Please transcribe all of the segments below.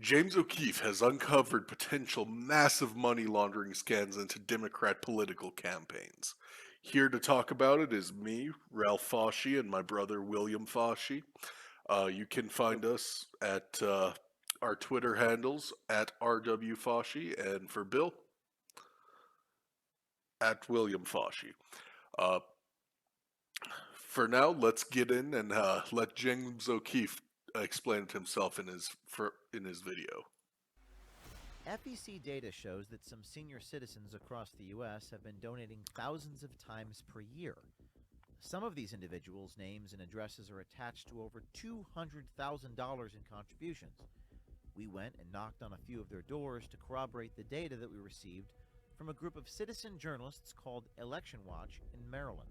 James O'Keefe has uncovered potential massive money laundering scams into Democrat political campaigns. Here to talk about it is me, Ralph Foschi, and my brother William Foschi. You can find us at our Twitter handles at RW Foschi, and for Bill, at William Foschi. Uh, for now, let's get in and let James O'Keefe explain it himself in his video. FEC data shows that some senior citizens across the U.S. have been donating thousands of times per year. Some of these individuals' names and addresses are attached to over $200,000 in contributions. We went and knocked on a few of their doors to corroborate the data that we received from a group of citizen journalists called Election Watch in Maryland.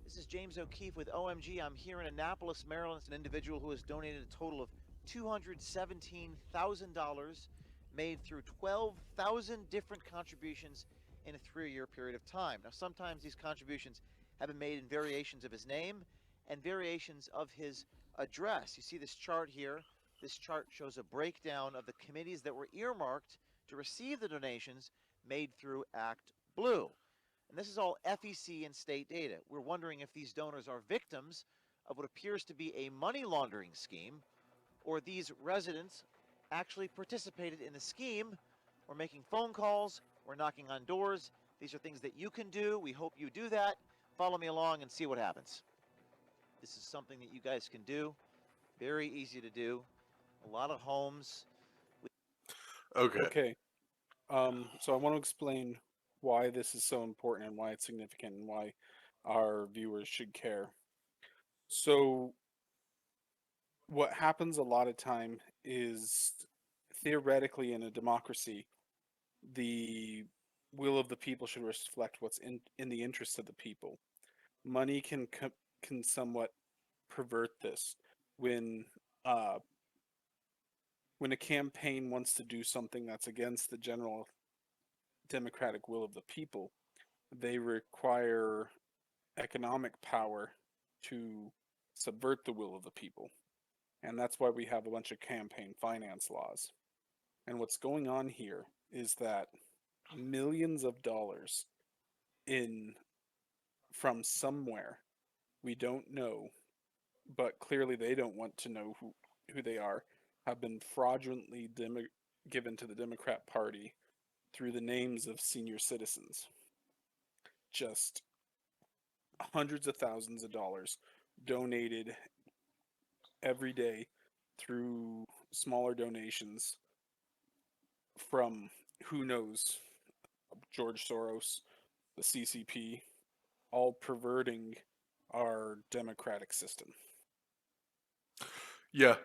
This is James O'Keefe with OMG. I'm here in Annapolis, Maryland. It's an individual who has donated a total of $217,000 made through 12,000 different contributions in a 3-year period of time. Now, sometimes these contributions have been made in variations of his name and variations of his address. You see this chart here. This chart shows a breakdown of the committees that were earmarked to receive the donations made through Act Blue. And this is all FEC and state data. We're wondering if these donors are victims of what appears to be a money laundering scheme, or these residents actually participated in the scheme, or making phone calls, or knocking on doors. These are things that you can do. We hope you do that. Follow me along and see what happens. This is something that you guys can do. Very easy to do. A lot of homes. Okay. Okay. So I want to explain why this is so important and why it's significant and why our viewers should care. So what happens a lot of time is theoretically in a democracy, the will of the people should reflect what's in the interest of the people. Money can somewhat pervert this when uh when a campaign wants to do something that's against the general democratic will of the people, they require economic power to subvert the will of the people. And that's why we have a bunch of campaign finance laws. And what's going on here is that millions of dollars in from somewhere we don't know, but clearly they don't want to know who they are, have been fraudulently given to the Democrat Party through the names of senior citizens. Just hundreds of thousands of dollars donated every day through smaller donations from who knows, George Soros, the CCP, all perverting our democratic system. Yeah,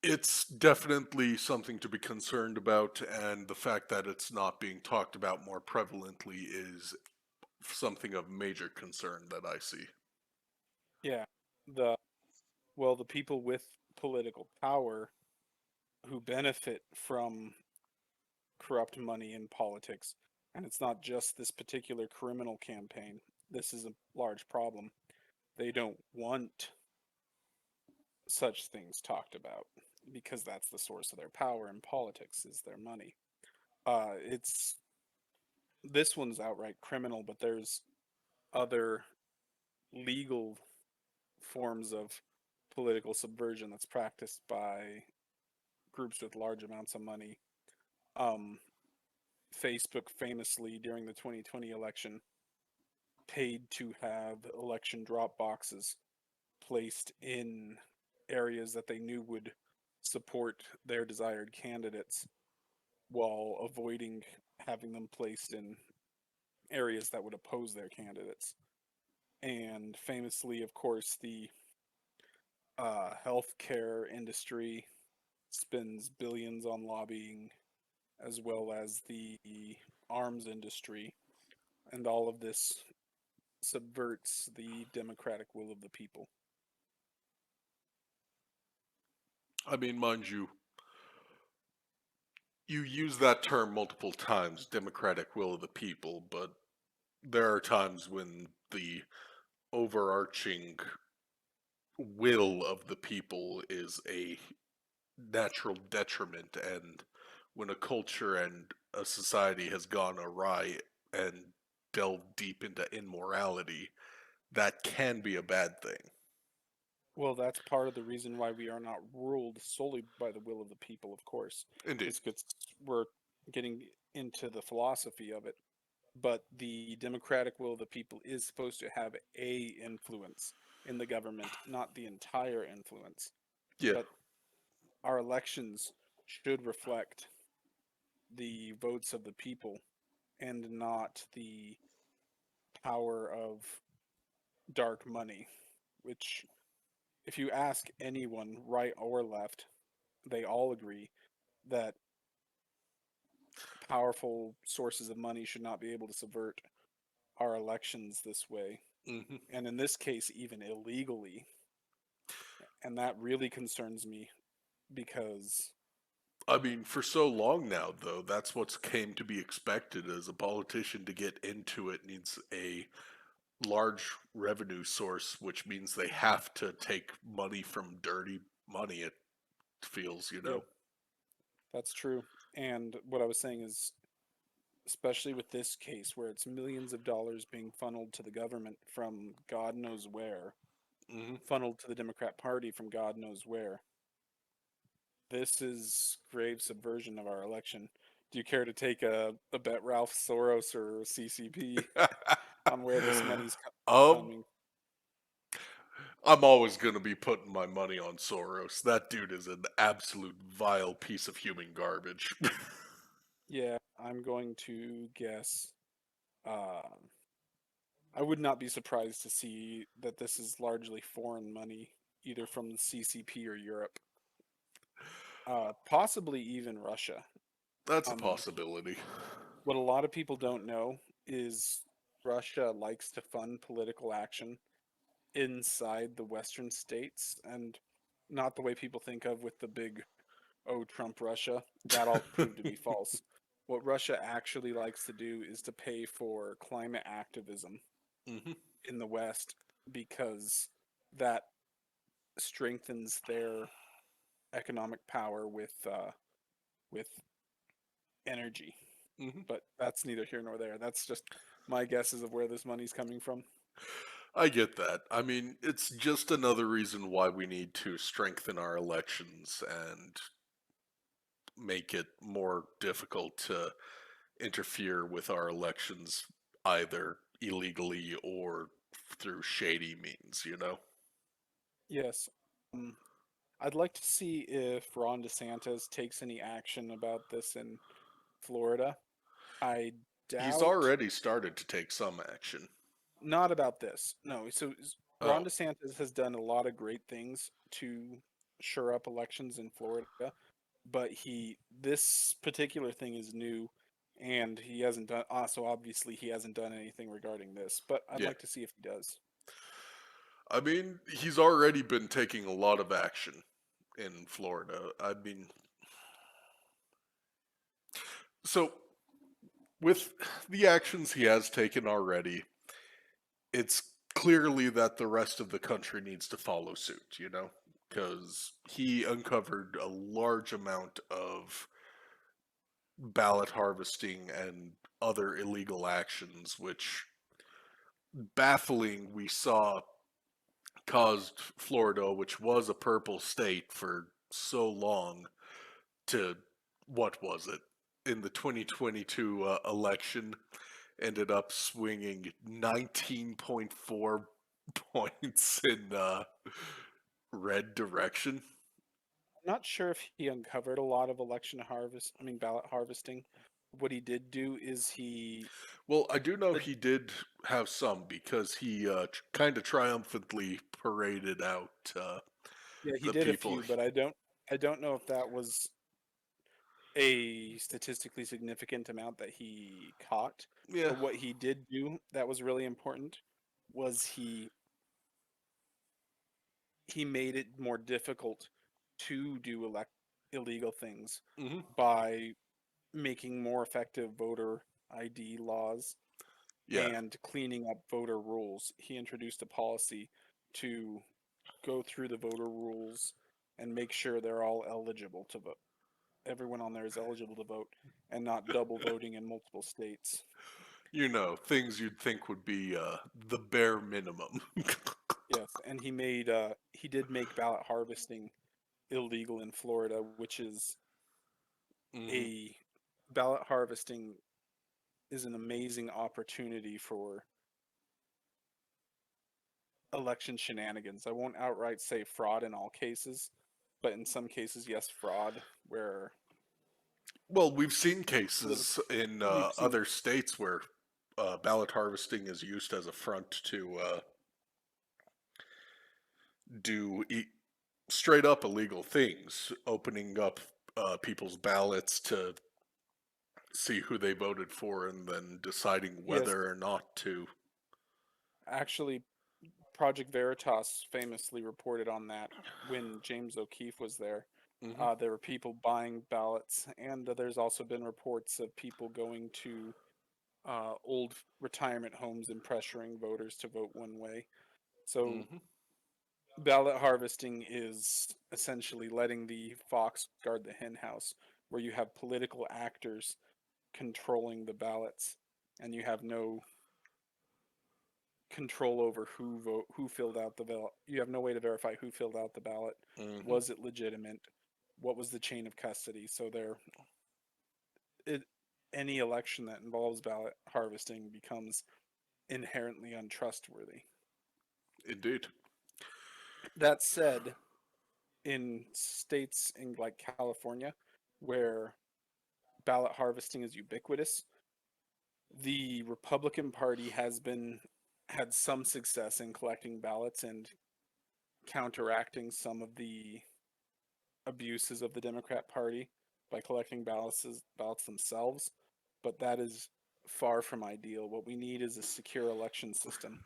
it's definitely something to be concerned about, and the fact that it's not being talked about more prevalently is something of major concern that I see. Yeah, the people with political power who benefit from corrupt money in politics, and it's not just this particular criminal campaign. This is a large problem. They don't want such things talked about because that's the source of their power in politics is their money. It's this one's outright criminal, but there's other legal forms of political subversion that's practiced by groups with large amounts of money. Um, Facebook famously during the 2020 election paid to have election drop boxes placed in areas that they knew would support their desired candidates while avoiding having them placed in areas that would oppose their candidates. And famously, of course, the healthcare industry spends billions on lobbying, as well as the arms industry, and all of this subverts the democratic will of the people. I mean, mind you, you use that term multiple times, democratic will of the people, but there are times when the overarching will of the people is a natural detriment, and when a culture and a society has gone awry and delved deep into immorality, that can be a bad thing. Well, that's part of the reason why we are not ruled solely by the will of the people, of course. Indeed. It's because we're getting into the philosophy of it. But the democratic will of the people is supposed to have a influence in the government, not the entire influence. Yeah. But our elections should reflect the votes of the people and not the power of dark money, which, if you ask anyone, right or left, they all agree that powerful sources of money should not be able to subvert our elections this way. Hmm. And in this case, even illegally. And that really concerns me because, I mean, for so long now, though, that's what's came to be expected. As a politician to get into it needs a large revenue source, which means they have to take money from dirty money, it feels, you yeah, know? that's true. And what I was saying is, especially with this case where it's millions of dollars being funneled to the government from God knows where, Hmm. funneled to the Democrat Party from God knows where, this is grave subversion of our election. Do you care to take a bet, Ralph Soros or CCP, on where this money's um, coming? I'm always going to be putting my money on Soros. That dude is an absolute vile piece of human garbage. Yeah, I'm going to guess. Uh, I would not be surprised to see that this is largely foreign money, either from the CCP or Europe, possibly even Russia. That's a Um, possibility. what a lot of people don't know is Russia likes to fund political action inside the Western states, and not the way people think of with the big "oh, Trump Russia." That all proved to be false. What Russia actually likes to do is to pay for climate activism Hmm. in the West because that strengthens their economic power with energy. Hmm. But that's neither here nor there. That's just my guesses of where this money's coming from. I get that. I mean, it's just another reason why we need to strengthen our elections and make it more difficult to interfere with our elections either illegally or through shady means, you know? Yes. Um, I'd like to see if Ron DeSantis takes any action about this in Florida. I He's doubt already started to take some action. not about this. No, Ron Oh, DeSantis has done a lot of great things to shore up elections in Florida, but this particular thing is new and he hasn't done so obviously he hasn't done anything regarding this, but I'd yeah. like to see if he does. I mean, he's already been taking a lot of action in Florida. I mean, so with the actions he has taken already, it's clearly that the rest of the country needs to follow suit, you know? Because he uncovered a large amount of ballot harvesting and other illegal actions, which baffling we saw caused Florida, which was a purple state for so long, to what was it? In the 2022 election, ended up swinging 19.4 points in red direction. I'm not sure if he uncovered a lot of ballot harvesting. What he did do is Well, I do know uh, he did have some because he kind of triumphantly paraded out yeah, he the did a people. few, but I don't know if that was a statistically significant amount that he caught. Yeah. But what he did do that was really important was he made it more difficult to do illegal things Hmm. by making more effective voter ID laws Yeah. and cleaning up voter rules. He introduced a policy to go through the voter rules and make sure they're all eligible to vote. Everyone on there is eligible to vote and not double voting in multiple states. You know, things you'd think would be the bare minimum. Yes, and he did make ballot harvesting illegal in Florida, which is Hmm. a ballot harvesting is an amazing opportunity for election shenanigans. I won't outright say fraud in all cases, but in some cases, yes, fraud, where Well, we've seen political cases in we've seen other states where ballot harvesting is used as a front to do straight up illegal things, opening up people's ballots to see who they voted for and then deciding yes, whether or not to. actually Project Veritas famously reported on that when James O'Keefe was there. Hmm. There were people buying ballots, and there's also been reports of people going to old retirement homes and pressuring voters to vote one way. So, Hmm. ballot harvesting is essentially letting the fox guard the henhouse, where you have political actors controlling the ballots, and you have no control over who filled out the ballot. You have no way to verify who filled out the ballot. Hmm. Was it legitimate? What was the chain of custody? So it, any election that involves ballot harvesting becomes inherently untrustworthy. Indeed. That said, in states in like California, where ballot harvesting is ubiquitous, the Republican Party has been had some success in collecting ballots and counteracting some of the abuses of the Democrat Party by collecting ballots themselves, but that is far from ideal. What we need is a secure election system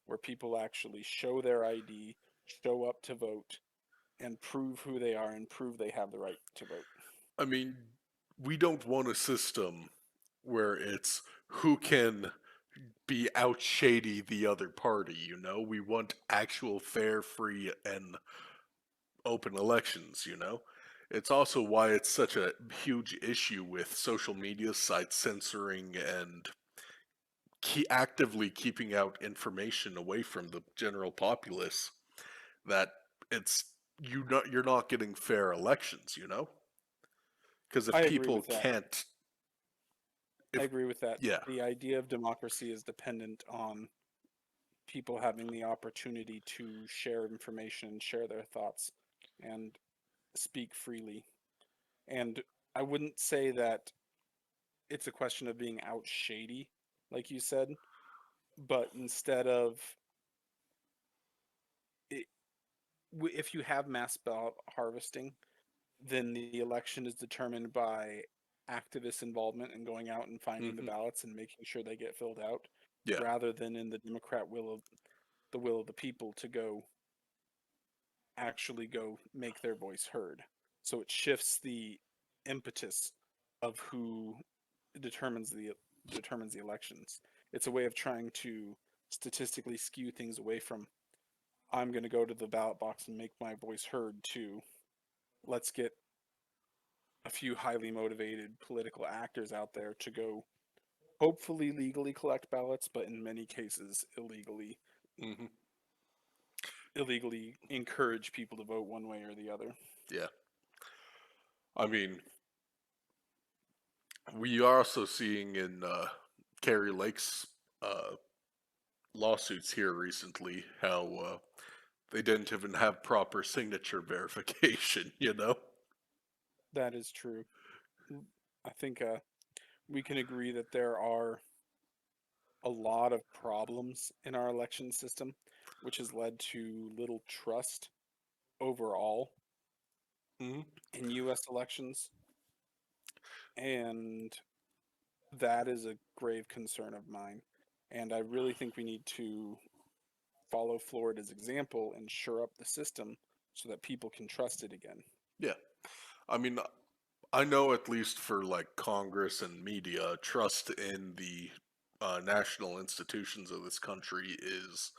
where people actually show their ID, show up to vote, and prove who they are and prove they have the right to vote. I mean, we don't want a system where it's who can be out shady the other party, you know? We want actual fair, free, and open elections, you know? It's also why it's such a huge issue with social media sites censoring and actively keeping out information away from the general populace that it's you're not getting fair elections, you know? Because if I agree people with that. can't I if agree with that. yeah. The idea of democracy is dependent on people having the opportunity to share information, share their thoughts, and speak freely. And I wouldn't say that it's a question of being out shady, like you said, but instead of it, if you have mass ballot harvesting, then the election is determined by activist involvement and going out and finding the Hmm. ballots and making sure they get filled out, Yeah. rather than in the will of the people to go actually go make their voice heard. So it shifts the impetus of who determines the determines the elections. It's a way of trying to statistically skew things away from I'm going to go to the ballot box and make my voice heard to let's get a few highly motivated political actors out there to go hopefully legally collect ballots, but in many cases Hmm. illegally encourage people to vote one way or the other. Yeah. I mean, we are also seeing in Carrie Lake's uh, lawsuits here recently how they didn't even have proper signature verification, you know? That is true. I think we can agree that there are a lot of problems in our election system, which has led to little trust overall Hmm. in US elections. And that is a grave concern of mine. And I really think we need to follow Florida's example and shore up the system so that people can trust it again. Yeah. I mean, I know at least for like Congress and media, trust in the national institutions of this country is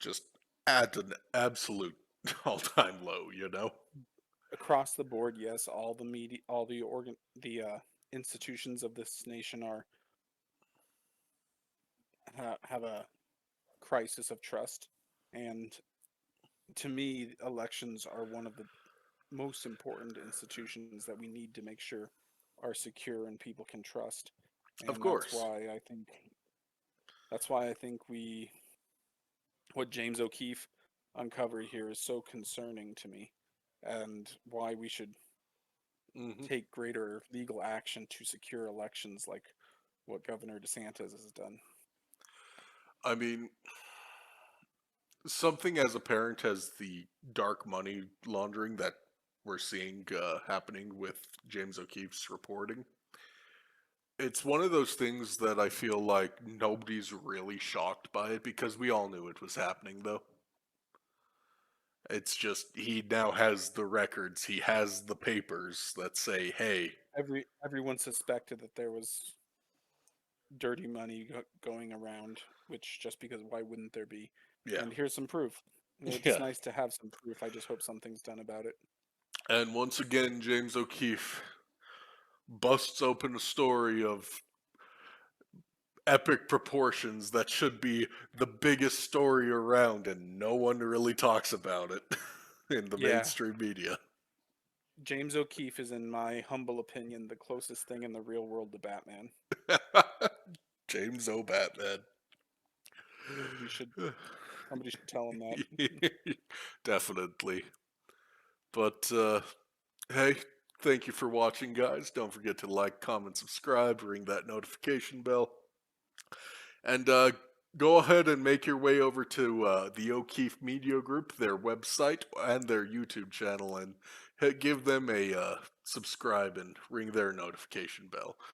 just at an absolute all time low, you know? across the board, yes, all the media, all the institutions of this nation are have a crisis of trust, and to me, elections are one of the most important institutions that we need to make sure are secure and people can trust, Of and course. that's why I think we what James O'Keefe uncovered here is so concerning to me, and why we should Hmm. take greater legal action to secure elections like what Governor DeSantis has done. I mean, something as apparent as the dark money laundering that we're seeing happening with James O'Keefe's reporting. It's one of those things that I feel like nobody's really shocked by it because we all knew it was happening, though. It's just he now has the records, he has the papers that say, hey, Everyone suspected that there was dirty money going around, which just because why wouldn't there be? yeah, And here's some proof. It's yeah. nice to have some proof. I just hope something's done about it. And once again, James O'Keefe busts open a story of epic proportions that should be the biggest story around, and no one really talks about it in the Yeah, mainstream media. James O'Keefe is, in my humble opinion, the closest thing in the real world to Batman. James O. Batman. We should Somebody should tell him that. Definitely. But hey, thank you for watching, guys. Don't forget to like, comment, subscribe, ring that notification bell, and go ahead and make your way over to the O'Keefe Media Group, their website, and their YouTube channel, and give them a subscribe and ring their notification bell.